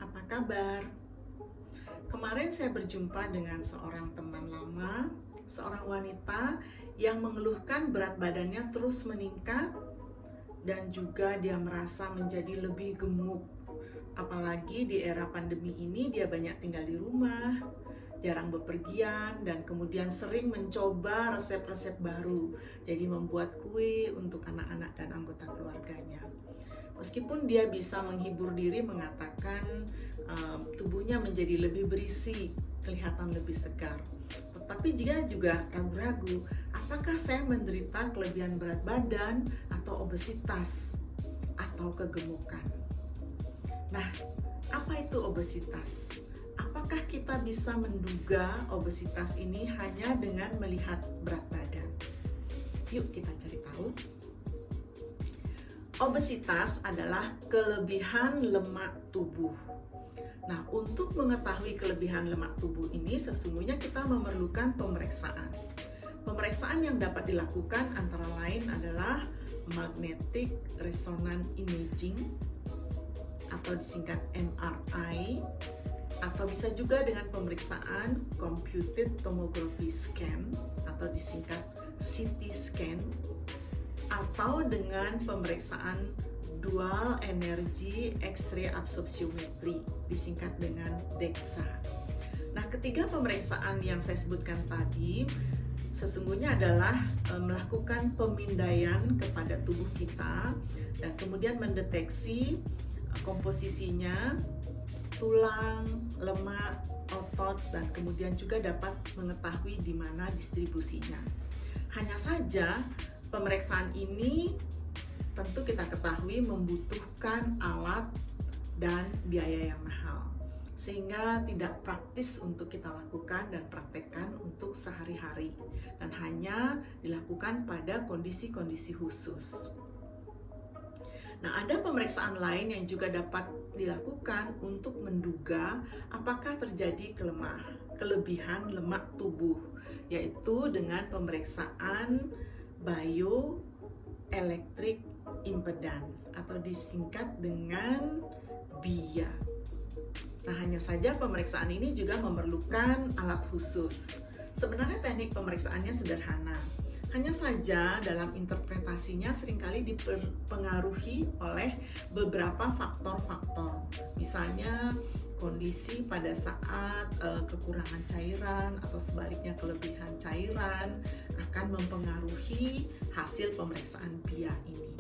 apa kabar? Kemarin saya berjumpa dengan seorang teman lama, seorang wanita yang mengeluhkan berat badannya terus meningkat dan juga dia merasa menjadi lebih gemuk. Apalagi di era pandemi ini dia banyak tinggal di rumah, jarang bepergian, dan kemudian sering mencoba resep-resep baru. Jadi membuat kue untuk anak-anak dan anggota keluarganya. Meskipun dia bisa menghibur diri mengatakan tubuhnya menjadi lebih berisi, kelihatan lebih segar. Tetapi dia juga ragu-ragu, apakah saya menderita kelebihan berat badan atau obesitas atau kegemukan? Nah, apa itu obesitas? Apakah kita bisa menduga obesitas ini hanya dengan melihat berat badan? Yuk kita cari tahu. Obesitas adalah kelebihan lemak tubuh. Nah, untuk mengetahui kelebihan lemak tubuh ini sesungguhnya kita memerlukan pemeriksaan. Pemeriksaan yang dapat dilakukan antara lain adalah magnetic resonance imaging atau disingkat MRI, atau bisa juga dengan pemeriksaan computed tomography scan atau disingkat CT scan, atau dengan pemeriksaan dual energy X-ray absorptiometry disingkat dengan DEXA. Nah, ketiga pemeriksaan yang saya sebutkan tadi sesungguhnya adalah melakukan pemindaian kepada tubuh kita dan kemudian mendeteksi komposisinya, tulang, lemak, otot, dan kemudian juga dapat mengetahui di mana distribusinya. Hanya saja pemeriksaan ini tentu kita ketahui membutuhkan alat dan biaya yang mahal, sehingga tidak praktis untuk kita lakukan dan praktekkan untuk sehari-hari, dan hanya dilakukan pada kondisi-kondisi khusus. Nah, ada pemeriksaan lain yang juga dapat dilakukan untuk menduga apakah terjadi kelebihan lemak tubuh, yaitu dengan pemeriksaan bioelectric impedance atau disingkat dengan BIA. Nah, hanya saja pemeriksaan ini juga memerlukan alat khusus. Sebenarnya teknik pemeriksaannya sederhana. Hanya saja dalam interpretasinya seringkali dipengaruhi oleh beberapa faktor-faktor. Misalnya kondisi pada saat kekurangan cairan atau sebaliknya kelebihan cairan akan mempengaruhi hasil pemeriksaan BIA ini.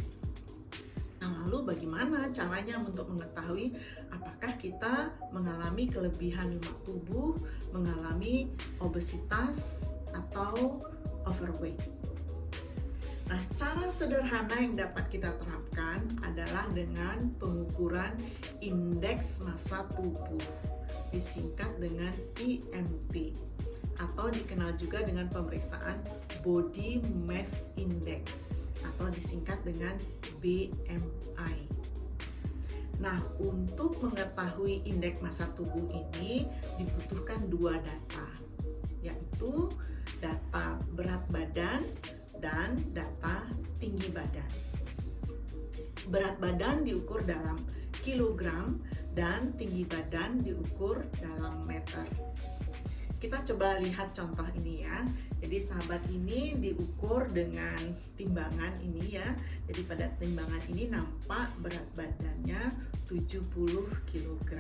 Nah, lalu bagaimana caranya untuk mengetahui apakah kita mengalami kelebihan lemak tubuh, mengalami obesitas atau overweight? Nah, cara sederhana yang dapat kita terapkan adalah dengan pengukuran indeks massa tubuh, disingkat dengan IMT, atau dikenal juga dengan pemeriksaan body mass index, atau disingkat dengan BMI. Nah, untuk mengetahui indeks massa tubuh ini dibutuhkan dua data, yaitu data berat badan dan data tinggi badan. Berat badan diukur dalam kilogram dan tinggi badan diukur dalam meter. Kita coba lihat contoh ini ya. Jadi sahabat ini diukur dengan timbangan ini ya. Jadi pada timbangan ini nampak berat badannya 70 kg.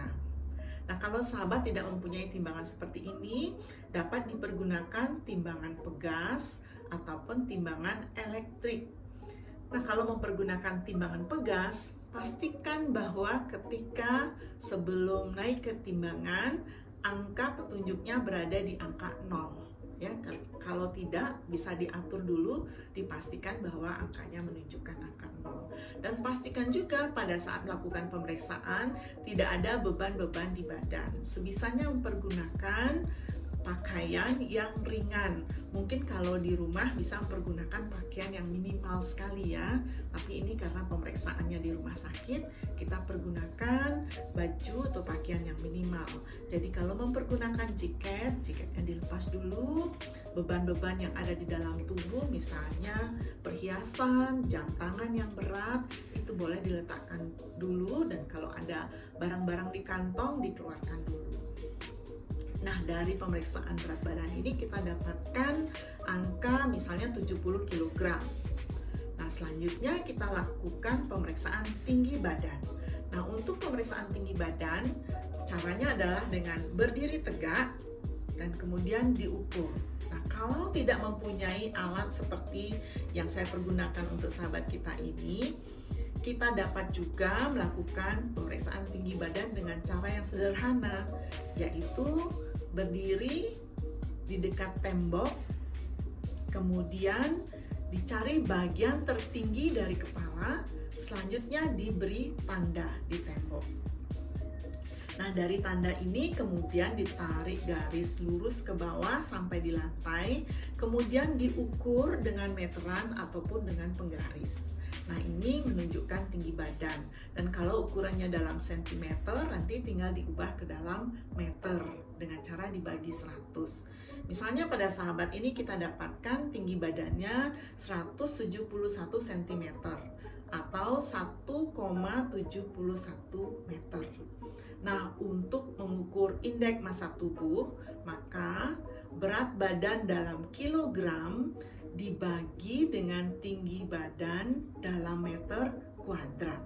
Nah, kalau sahabat tidak mempunyai timbangan seperti ini, dapat dipergunakan timbangan pegas ataupun timbangan elektrik. Nah, kalau mempergunakan timbangan pegas, pastikan bahwa ketika sebelum naik ke timbangan, angka petunjuknya berada di angka 0. Ya, kalau tidak bisa diatur dulu, dipastikan bahwa angkanya menunjukkan angka 0. Dan pastikan juga pada saat melakukan pemeriksaan tidak ada beban-beban di badan. Sebisanya mempergunakan pakaian yang ringan. Mungkin kalau di rumah bisa mempergunakan pakaian yang minimal sekali ya. Tapi ini karena pemeriksaannya di rumah sakit, kita pergunakan baju atau pakaian yang minimal. Jadi kalau mempergunakan jaketnya dilepas dulu. Beban-beban yang ada di dalam tubuh, misalnya perhiasan, jam tangan yang berat, itu boleh diletakkan dulu, dan kalau ada barang-barang di kantong dikeluarkan dulu. Nah, dari pemeriksaan berat badan ini kita dapatkan angka misalnya 70 kg. Nah, selanjutnya kita lakukan pemeriksaan tinggi badan. Nah, untuk pemeriksaan tinggi badan, caranya adalah dengan berdiri tegak dan kemudian diukur. Nah, kalau tidak mempunyai alat seperti yang saya pergunakan untuk sahabat kita ini, kita dapat juga melakukan pemeriksaan tinggi badan dengan cara yang sederhana, yaitu berdiri di dekat tembok, kemudian dicari bagian tertinggi dari kepala, selanjutnya diberi tanda di tembok. Nah, dari tanda ini kemudian ditarik garis lurus ke bawah sampai di lantai, kemudian diukur dengan meteran ataupun dengan penggaris. Nah, ini menunjukkan tinggi badan, dan kalau ukurannya dalam sentimeter nanti tinggal diubah ke dalam meter dengan cara dibagi 100. Misalnya pada sahabat ini kita dapatkan tinggi badannya 171 cm atau 1,71 meter. Nah, untuk mengukur indeks massa tubuh, maka berat badan dalam kilogram dibagi dengan tinggi badan dalam meter kuadrat.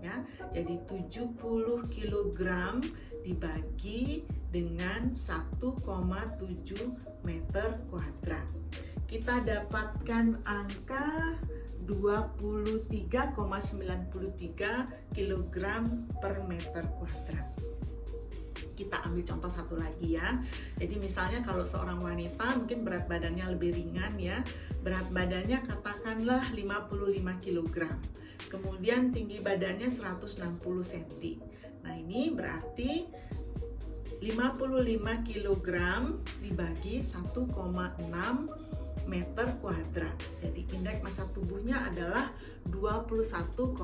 Ya, jadi 70 kg dibagi dengan 1,7 meter kuadrat. Kita dapatkan angka 23,93 kg per meter kuadrat. Kita ambil contoh satu lagi ya. Jadi misalnya kalau seorang wanita mungkin berat badannya lebih ringan ya. Berat badannya katakanlah 55 kg. Kemudian tinggi badannya 160 cm. Nah, ini berarti 55 kg dibagi 1,6 meter kuadrat. Jadi indeks massa tubuhnya adalah 21,48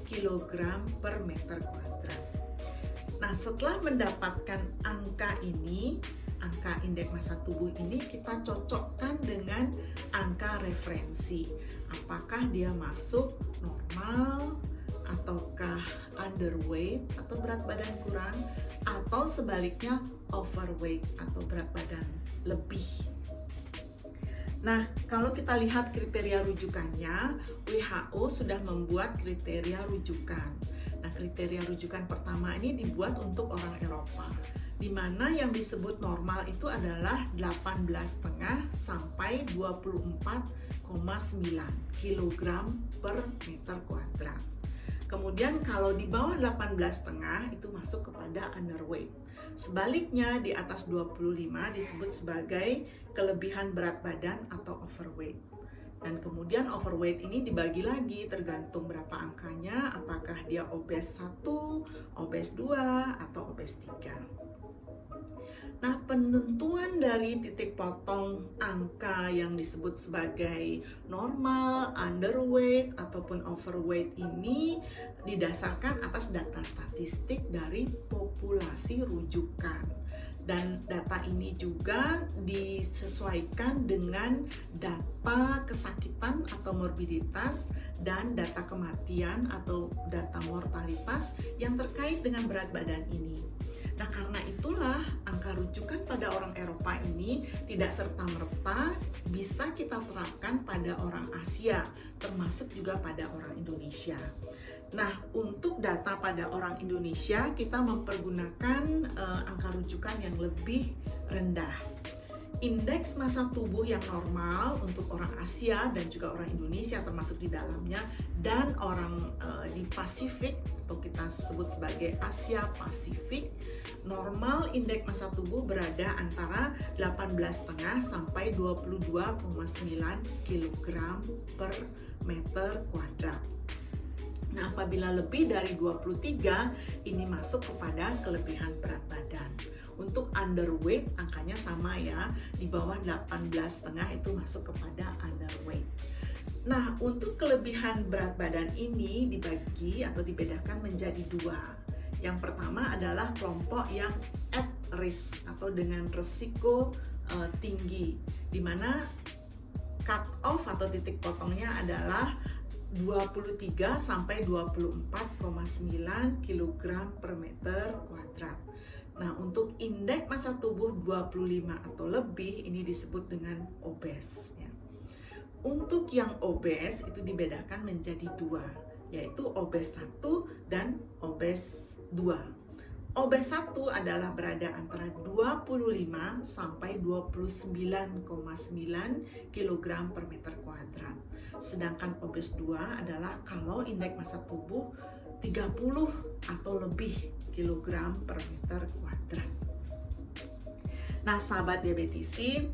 kg per meter kuadrat. Nah, setelah mendapatkan angka ini, angka indeks massa tubuh ini kita cocokkan dengan angka referensi. Apakah dia masuk normal, ataukah underweight atau berat badan kurang, atau sebaliknya overweight atau berat badan lebih. Nah, kalau kita lihat kriteria rujukannya, WHO sudah membuat kriteria rujukan. Nah, kriteria rujukan pertama ini dibuat untuk orang Eropa, di mana yang disebut normal itu adalah 18,5 sampai 24,9 kg per meter kuadrat. Kemudian kalau di bawah 18,5 itu masuk kepada underweight. Sebaliknya di atas 25 disebut sebagai kelebihan berat badan atau overweight. Dan kemudian overweight ini dibagi lagi tergantung berapa angkanya, apakah dia obes 1, obes 2, atau obes 3. Nah, penentuan dari titik potong angka yang disebut sebagai normal, underweight, ataupun overweight ini didasarkan atas data statistik dari populasi rujukan. Dan data ini juga disesuaikan dengan data kesakitan atau morbiditas dan data kematian atau data mortalitas yang terkait dengan berat badan ini. Nah, karena itulah angka rujukan pada orang Eropa ini tidak serta-merta bisa kita terapkan pada orang Asia, termasuk juga pada orang Indonesia. Nah, untuk data pada orang Indonesia, kita mempergunakan angka rujukan yang lebih rendah. Indeks massa tubuh yang normal untuk orang Asia dan juga orang Indonesia termasuk di dalamnya, dan orang di Pasifik atau kita sebut sebagai Asia Pasifik, normal indeks massa tubuh berada antara 18,5 sampai 22,9 kg per meter kuadrat. Nah, apabila lebih dari 23, ini masuk kepada kelebihan berat badan. Untuk underweight, angkanya sama ya, di bawah 18,5 itu masuk kepada underweight. Nah, untuk kelebihan berat badan ini dibagi atau dibedakan menjadi dua. Yang pertama adalah kelompok yang at risk atau dengan risiko tinggi, di mana cut off atau titik potongnya adalah 23 sampai 24,9 kg per meter kuadrat. Nah, untuk indeks massa tubuh 25 atau lebih ini disebut dengan obes ya. Untuk yang obes itu dibedakan menjadi dua, yaitu obes 1 dan obes 2. Obes 1 adalah berada antara 25 sampai 29,9 kg per meter kuadrat. Sedangkan obes 2 adalah kalau indeks massa tubuh 30 atau lebih kilogram per meter kuadrat. Nah, sahabat diabetisi,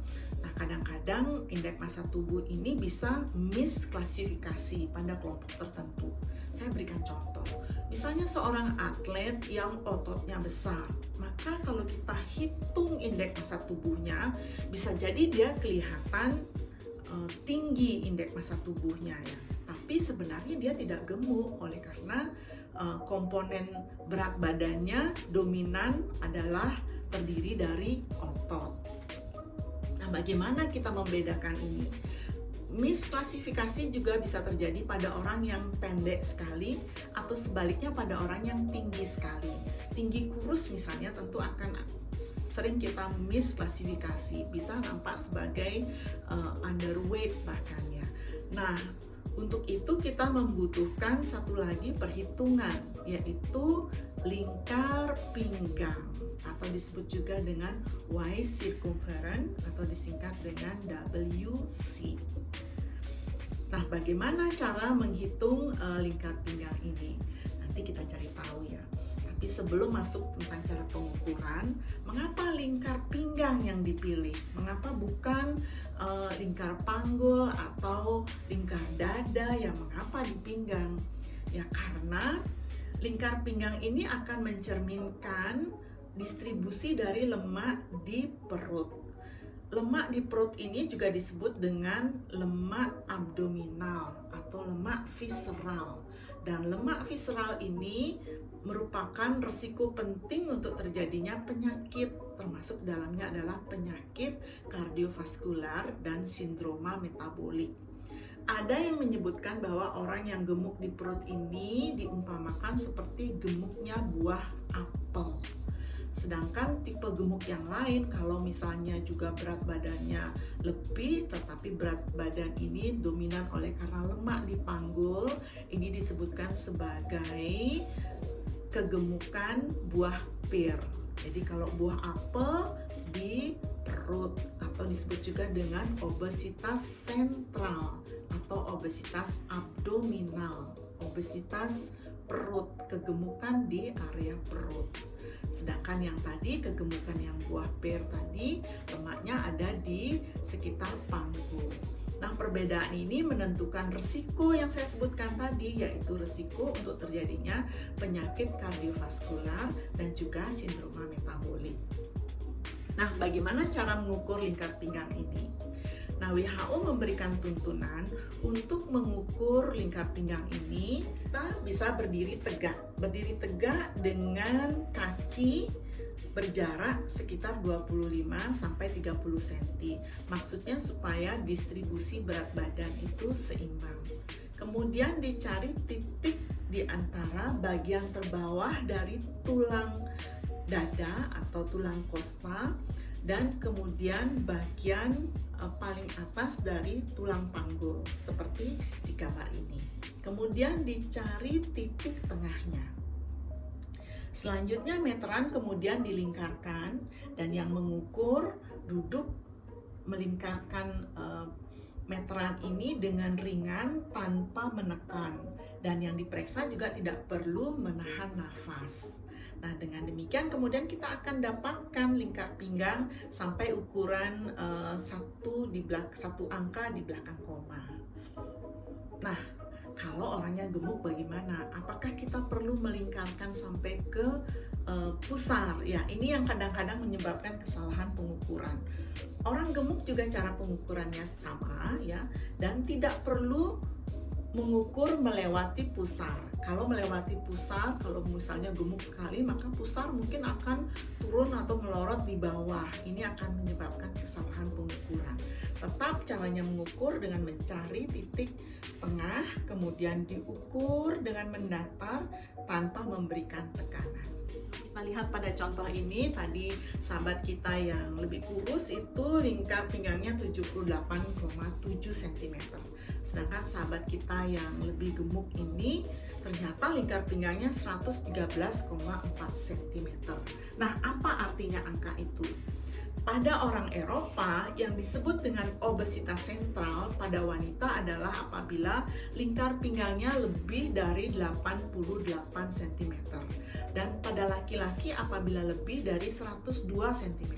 kadang-kadang indeks massa tubuh ini bisa misklasifikasi pada kelompok tertentu. Saya berikan contoh. Misalnya seorang atlet yang ototnya besar, maka kalau kita hitung indeks massa tubuhnya, bisa jadi dia kelihatan tinggi indeks massa tubuhnya ya. Tapi sebenarnya dia tidak gemuk oleh karena komponen berat badannya dominan adalah terdiri dari otot. Nah, bagaimana kita membedakan ini? Misklasifikasi juga bisa terjadi pada orang yang pendek sekali atau sebaliknya pada orang yang tinggi sekali. Tinggi kurus misalnya tentu akan sering kita misklasifikasi, bisa nampak sebagai underweight bahkan ya. Nah, untuk itu kita membutuhkan satu lagi perhitungan, yaitu lingkar pinggang atau disebut juga dengan waist circumference atau disingkat dengan WC. Nah, bagaimana cara menghitung lingkar pinggang ini? Nanti kita cari tahu ya. Tapi sebelum masuk tentang cara pengukuran, mengapa lingkar pinggang yang dipilih? Mengapa bukan lingkar panggul atau lingkar dada yang mengapa di pinggang? Ya karena lingkar pinggang ini akan mencerminkan distribusi dari lemak di perut. Lemak di perut ini juga disebut dengan lemak abdominal atau lemak visceral. Dan lemak visceral ini merupakan risiko penting untuk terjadinya penyakit, termasuk dalamnya adalah penyakit kardiovaskular dan sindroma metabolik. Ada yang menyebutkan bahwa orang yang gemuk di perut ini diumpamakan seperti gemuknya buah apel. Sedangkan tipe gemuk yang lain, kalau misalnya juga berat badannya lebih, tetapi berat badan ini dominan oleh karena lemak di panggul, ini disebutkan sebagai kegemukan buah pir. Jadi kalau buah apel di perut atau disebut juga dengan obesitas sentral atau obesitas abdominal, obesitas perut, kegemukan di area perut. Sedangkan yang tadi, kegemukan yang buah pir tadi, lemaknya ada di sekitar panggul. Nah, perbedaan ini menentukan risiko yang saya sebutkan tadi, yaitu risiko untuk terjadinya penyakit kardiovaskular dan juga sindroma metabolik. Nah, bagaimana cara mengukur lingkar pinggang ini? Nah, WHO memberikan tuntunan untuk mengukur lingkar pinggang ini, kita bisa berdiri tegak. Berdiri tegak dengan kaki berjarak sekitar 25 sampai 30 cm. Maksudnya supaya distribusi berat badan itu seimbang. Kemudian dicari titik di antara bagian terbawah dari tulang dada atau tulang kosta dan kemudian bagian paling atas dari tulang panggul seperti di gambar ini. Kemudian dicari titik tengahnya. Selanjutnya meteran kemudian dilingkarkan dan yang mengukur duduk melingkarkan meteran ini dengan ringan tanpa menekan, dan yang diperiksa juga tidak perlu menahan nafas. Nah, dengan demikian kemudian kita akan dapatkan lingkar pinggang sampai ukuran satu angka di belakang koma. Nah, kalau orangnya gemuk bagaimana? Apakah kita perlu melingkarkan sampai ke pusar? Ya, ini yang kadang-kadang menyebabkan kesalahan pengukuran. Orang gemuk juga cara pengukurannya sama ya, dan tidak perlu mengukur melewati pusar. Kalau melewati pusar, kalau misalnya gemuk sekali, maka pusar mungkin akan turun atau melorot di bawah. Ini akan menyebabkan kesalahan pengukuran. Tetap caranya mengukur dengan mencari titik tengah, kemudian diukur dengan mendatar tanpa memberikan tekanan. Kita lihat pada contoh ini, tadi sahabat kita yang lebih kurus itu lingkar pinggangnya 78,7 cm. Sedangkan sahabat kita yang lebih gemuk ini ternyata lingkar pinggangnya 113,4 cm. Nah, apa artinya angka itu? Pada orang Eropa, yang disebut dengan obesitas sentral pada wanita adalah apabila lingkar pinggangnya lebih dari 88 cm. Dan pada laki-laki apabila lebih dari 102 cm.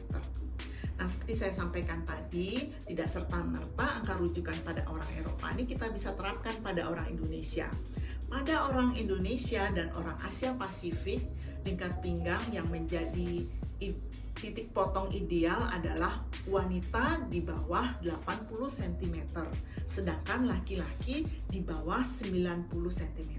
Nah, seperti saya sampaikan tadi, tidak serta-merta angka rujukan pada orang Eropa ini kita bisa terapkan pada orang Indonesia. Pada orang Indonesia dan orang Asia Pasifik, lingkar pinggang yang menjadi titik potong ideal adalah wanita di bawah 80 cm, sedangkan laki-laki di bawah 90 cm.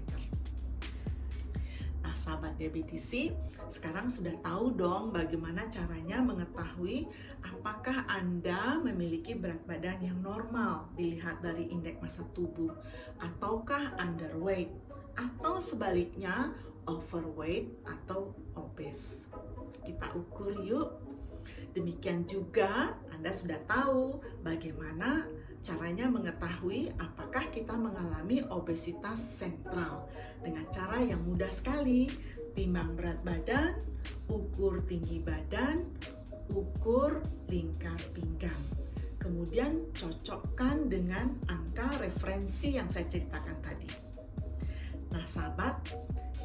Nah, sahabat diabetisi, sekarang sudah tahu dong bagaimana caranya mengetahui apakah Anda memiliki berat badan yang normal dilihat dari indeks massa tubuh, ataukah underweight, atau sebaliknya overweight atau obese. Kita ukur yuk. Demikian juga Anda sudah tahu bagaimana caranya mengetahui apakah kita mengalami obesitas sentral dengan cara yang mudah sekali. Timbang berat badan, ukur tinggi badan, ukur lingkar pinggang. Kemudian cocokkan dengan angka referensi yang saya ceritakan tadi. Nah, sahabat,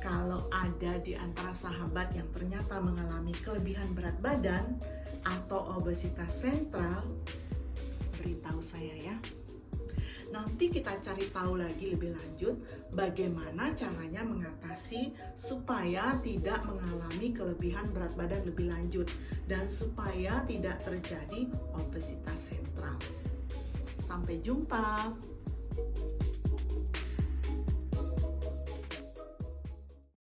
kalau ada di antara sahabat yang ternyata mengalami kelebihan berat badan atau obesitas sentral, beritahu saya ya. Nanti kita cari tahu lagi lebih lanjut bagaimana caranya mengatasi supaya tidak mengalami kelebihan berat badan lebih lanjut dan supaya tidak terjadi obesitas sentral. Sampai jumpa.